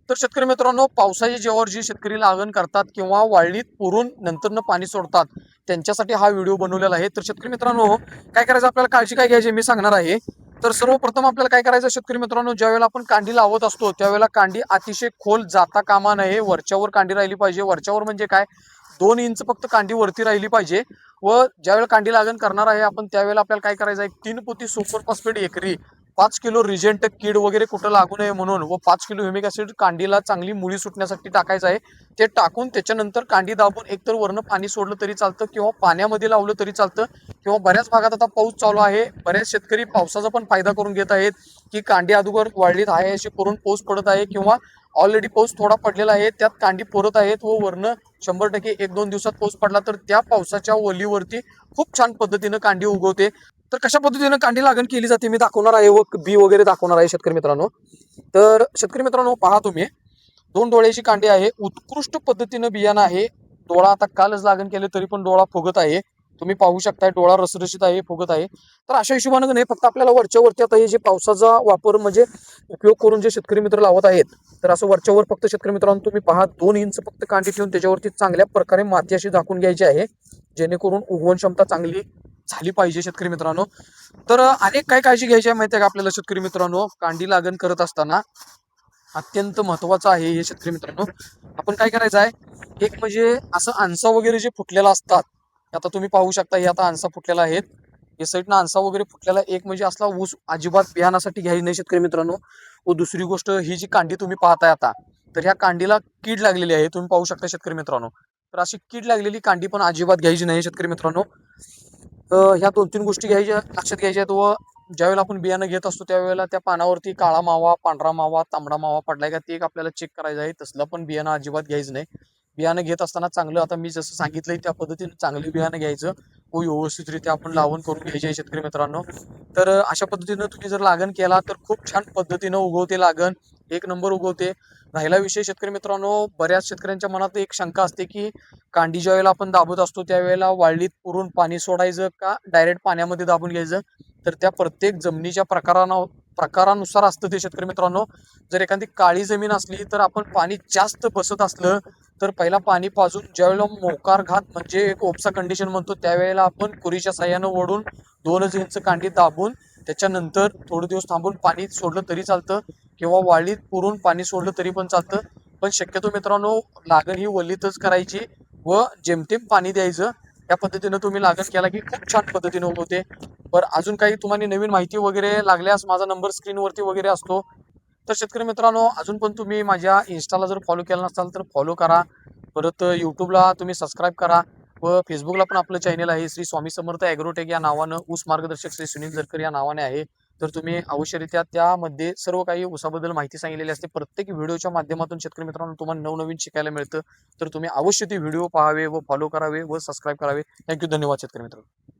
तर शेतकरी मित्रांनो, पावसाच्या जेव्हावर जे शेतकरी लागण करतात किंवा वाळलीत पुरून नंतरनं पाणी सोडतात, त्यांच्यासाठी हा व्हिडिओ बनवलेला आहे. तर शेतकरी मित्रांनो, काय करायचं, आपल्याला काळजी काय घ्यायची मी सांगणार आहे. तर सर्वप्रथम आपल्याला काय करायचं शेतकरी मित्रांनो, ज्यावेळेला आपण कांडी लावत असतो त्यावेळेला कांडी अतिशय खोल जाता कामा नये. वरच्यावर कांडी राहिली पाहिजे. वरच्यावर म्हणजे काय, 2 इंच फक्त कांडी वरती राहिली पाहिजे. व ज्यावेळेला कांडी लागण करणार आहे आपण त्यावेळेला आपल्याला काय करायचं आहे, 3 पोती सुपर फॉस्फेट एकरी, 5 किलो रिजेंट कीड वगैरे कुठं लागू नये म्हणून व 5 किलो ह्युमिक ऍसिड कांडीला चांगली मुळी सुटण्यासाठी टाकायचं आहे. ते टाकून त्याच्यानंतर कांडी दाबून एकतर वरनं पाणी सोडलं तरी चालतं किंवा पाण्यामध्ये लावलं तरी चालतं. किंवा बऱ्याच भागात आता पाऊस चालू आहे, बरेच शेतकरी पावसाचा पण फायदा करून घेत आहेत की कांडी अगोदर वाढलीत आहे अशी करून पाऊस पडत आहे किंवा ऑलरेडी पाऊस थोडा पडलेला आहे त्यात कांडी पुरत आहेत व वरनं 100% 1-2 दिवसात पाऊस पडला तर त्या पावसाच्या ओलीवरती खूप छान पद्धतीनं कांडी उगवते. तर कशा पद्धतीनं कांडी लागण केली जाते मी दाखवणार आहे व बी वगैरे दाखवणार आहे शेतकरी मित्रांनो. तर शेतकरी मित्रांनो, पहा तुम्ही, 2 डोळ्याची कांडी आहे, उत्कृष्ट पद्धतीनं बियाणं आहे. डोळा आता कालच लागण केले तरी पण डोळा फुगत आहे. तुम्ही पाहू शकताय, डोळा रसरशीत आहे, फुगत आहे. तर अशा हिशोबानं नाही, फक्त आपल्याला वरच्या वरती आता हे जे पावसाचा वापर म्हणजे उपयोग करून जे शेतकरी मित्र लावत आहेत, तर असं वरच्यावर फक्त शेतकरी मित्रांनो तुम्ही पहा, 2 इंच फक्त कांडी ठेवून त्याच्यावरती चांगल्या प्रकारे माती अशी झाकून घ्यायची आहे, जेणेकरून उगवण क्षमता चांगली झाली पाहिजे शेतकरी मित्रांनो. तर अनेक काय काळजी घ्यायची आहे माहिती आहे का आपल्याला शेतकरी मित्रांनो, कांडी लागण करत असताना अत्यंत महत्वाचं आहे हे शेतकरी मित्रांनो. आपण काय करायचं आहे, एक म्हणजे असं आणसा वगैरे जे फुटलेला असतात, आता तुम्ही पाहू शकता हे आता आणसा फुटलेला आहेत, या साईडनं आणसा वगैरे फुटलेला, एक म्हणजे असला ऊस अजिबात बियाणासाठी घ्यायची नाही शेतकरी मित्रांनो. व दुसरी गोष्ट, ही जी कांडी तुम्ही पाहताय आता, तर ह्या कांडीला कीड लागलेली आहे, तुम्ही पाहू शकता शेतकरी मित्रांनो. तर अशी कीड लागलेली कांडी पण अजिबात घ्यायची नाही शेतकरी मित्रांनो. ह्या 2-3 गोष्टी घ्यायच्या, लक्षात घ्यायच्या आहेत. व ज्यावेळेला आपण बियाणं घेत असतो त्यावेळेला त्या पानावरती काळा मावा, पांढरा मावा, तांबडा मावा पडलाय का ते एक आपल्याला चेक करायचं आहे. तसलं पण बियाणं अजिबात घ्यायचं नाही. बियाणं घेत असताना चांगलं, आता मी जसं सांगितलंय त्या पद्धतीने चांगलं बियाणं घ्यायचं व व्यवस्थितरित्या आपण लावण करून घ्यायची आहे शेतकरी मित्रांनो. तर अशा पद्धतीनं तुम्ही जर लागण केला तर खूप छान पद्धतीनं उगवते लागण, एक नंबर उगवते. राहिला विषय शेतकरी मित्रांनो, बऱ्याच शेतकऱ्यांच्या मनात एक शंका असते की कांडी ज्या वेळेला आपण दाबत असतो त्यावेळेला वाळलीत पुरून पाणी सोडायचं का डायरेक्ट पाण्यामध्ये दाबून घ्यायचं. तर त्या प्रत्येक जमिनीच्या प्रकारानुसार असतं ते शेतकरी मित्रांनो. जर एखादी काळी जमीन असली तर आपण पाणी जास्त बसत असलं तर पहिला पाणी पाजून ज्यावेळेला मोकार घात म्हणजे एक ओपसा कंडिशन म्हणतो त्यावेळेला आपण कुरीच्या साह्यानं ओढून 2 इंच कांडी दाबून त्याच्यानंतर थोडे दिवस थांबून पाणी सोडलं तरी चालतं किंवा वाळीत पुरून पाणी सोडलं तरी पण चालतं. पण शक्यतो मित्रांनो, लागण ही वल्लीतच करायची व जेमतेम पाणी द्यायचं. या पद्धतीनं तुम्ही लागण केला की खूप छान पद्धतीने उगवते. बरं, अजून काही तुम्हाला नवीन माहिती वगैरे लागल्यास माझा नंबर स्क्रीनवरती वगैरे असतो. तर शेतकरी मित्रांनो, अजून पण तुम्ही माझ्या इन्स्टाला जर फॉलो केला नसाल तर फॉलो करा. परत यूट्यूबला तुम्ही सबस्क्राईब करा व फेसबुकला पण आपलं चॅनल आहे, श्री स्वामी समर्थ ॲग्रोटेक या नावानं, ऊस मार्गदर्शक श्री सुनील जरकर या नावाने आहे. तर तुम्ही अवश्यरित्या त्यामध्ये सर्व काही ऊसाबद्दल माहिती सांगितलेली असते. प्रत्येक व्हिडिओच्या माध्यमातून शेतकरी मित्रांनो तुम्हाला नवनवीन शिकायला मिळतं. तर तुम्ही अवश्य ते व्हिडिओ पाहावे व फॉलो करावे व सबस्क्राईब करावे. थँक्यू, धन्यवाद शेतकरी मित्रांनो.